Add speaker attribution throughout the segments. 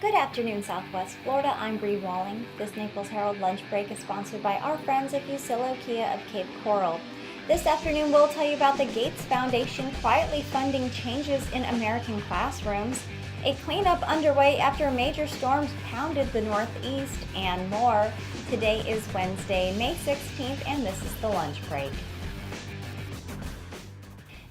Speaker 1: Good afternoon, Southwest Florida. I'm Bri Walling. This Naples Herald Lunch Break is sponsored by our friends at Fusillo Kia of Cape Coral. This afternoon, we'll tell you about the Gates Foundation quietly funding changes in American classrooms, a cleanup underway after major storms pounded the Northeast, and more. Today is Wednesday, May 16th, and this is the Lunch Break.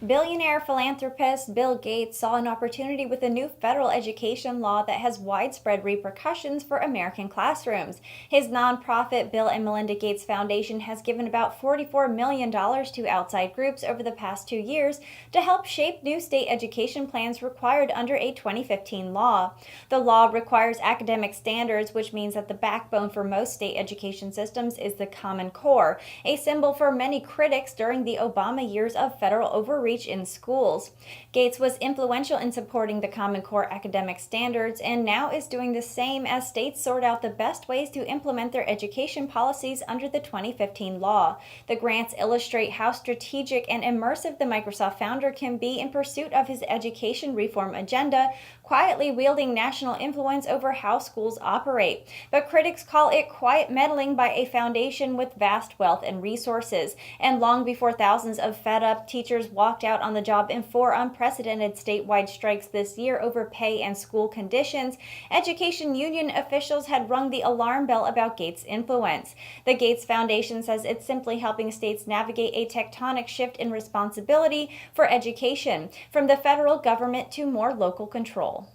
Speaker 1: Billionaire philanthropist Bill Gates saw an opportunity with a new federal education law that has widespread repercussions for American classrooms. His nonprofit Bill and Melinda Gates Foundation has given about $44 million to outside groups over the past 2 years to help shape new state education plans required under a 2015 law. The law requires academic standards, which means that the backbone for most state education systems is the Common Core, a symbol for many critics during the Obama years of federal overreach in schools. Gates was influential in supporting the Common Core academic standards and now is doing the same as states sort out the best ways to implement their education policies under the 2015 law. The grants illustrate how strategic and immersive the Microsoft founder can be in pursuit of his education reform agenda, quietly wielding national influence over how schools operate. But critics call it quiet meddling by a foundation with vast wealth and resources. And long before thousands of fed-up teachers walked out on the job in 4 unprecedented statewide strikes this year over pay and school conditions, education union officials had rung the alarm bell about Gates' influence. The Gates Foundation says it's simply helping states navigate a tectonic shift in responsibility for education, from the federal government to more local control.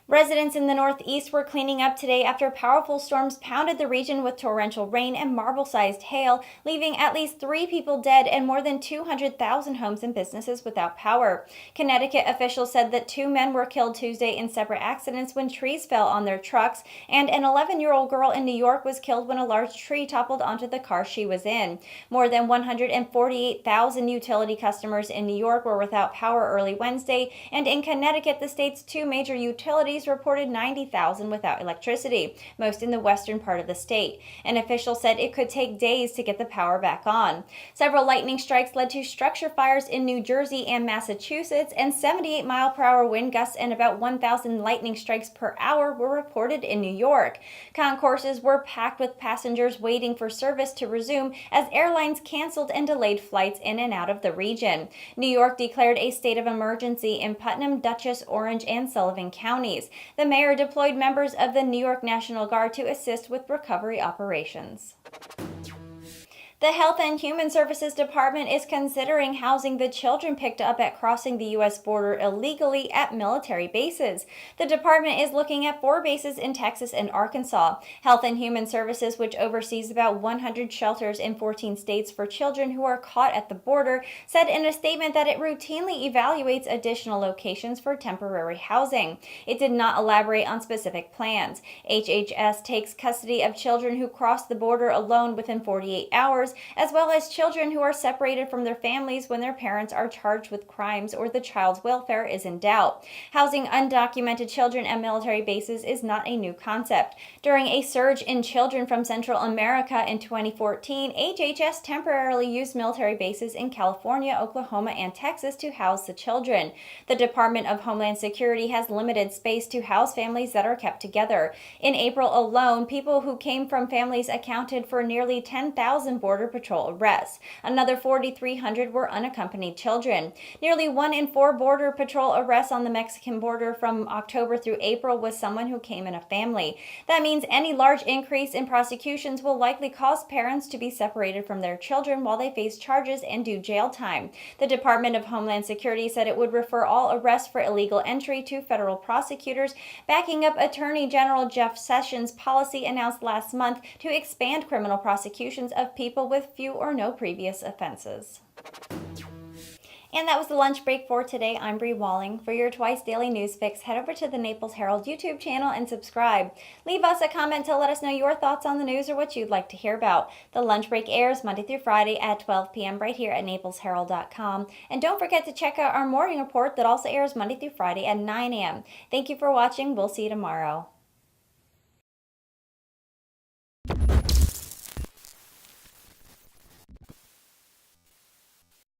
Speaker 1: Residents in the Northeast were cleaning up today after powerful storms pounded the region with torrential rain and marble-sized hail, leaving at least 3 people dead and more than 200,000 homes and businesses without power. Connecticut officials said that 2 men were killed Tuesday in separate accidents when trees fell on their trucks, and an 11-year-old girl in New York was killed when a large tree toppled onto the car she was in. More than 148,000 utility customers in New York were without power early Wednesday, and in Connecticut, the state's 2 major utilities reported 90,000 without electricity, most in the western part of the state. An official said it could take days to get the power back on. Several lightning strikes led to structure fires in New Jersey and Massachusetts, and 78-mile-per-hour wind gusts and about 1,000 lightning strikes per hour were reported in New York. Concourses were packed with passengers waiting for service to resume as airlines canceled and delayed flights in and out of the region. New York declared a state of emergency in Putnam, Dutchess, Orange, and Sullivan counties. The mayor deployed members of the New York National Guard to assist with recovery operations. The Health and Human Services Department is considering housing the children picked up at crossing the U.S. border illegally at military bases. The department is looking at 4 bases in Texas and Arkansas. Health and Human Services, which oversees about 100 shelters in 14 states for children who are caught at the border, said in a statement that it routinely evaluates additional locations for temporary housing. It did not elaborate on specific plans. HHS takes custody of children who cross the border alone within 48 hours, as well as children who are separated from their families when their parents are charged with crimes or the child's welfare is in doubt. Housing undocumented children at military bases is not a new concept. During a surge in children from Central America in 2014, HHS temporarily used military bases in California, Oklahoma, and Texas to house the children. The Department of Homeland Security has limited space to house families that are kept together. In April alone, people who came from families accounted for nearly 10,000 Border Patrol arrests. Another 4,300 were unaccompanied children. Nearly 1 in 4 Border Patrol arrests on the Mexican border from October through April was someone who came in a family. That means any large increase in prosecutions will likely cause parents to be separated from their children while they face charges and do jail time. The Department of Homeland Security said it would refer all arrests for illegal entry to federal prosecutors, backing up Attorney General Jeff Sessions' policy announced last month to expand criminal prosecutions of people with few or no previous offenses. And that was the lunch break for today. I'm Bri Walling. For your twice daily news fix, head over to the Naples Herald YouTube channel and subscribe. Leave us a comment to let us know your thoughts on the news or what you'd like to hear about. The lunch break airs Monday through Friday at 12 p.m. right here at naplesherald.com. And don't forget to check out our morning report that also airs Monday through Friday at 9 a.m. Thank you for watching. We'll see you tomorrow.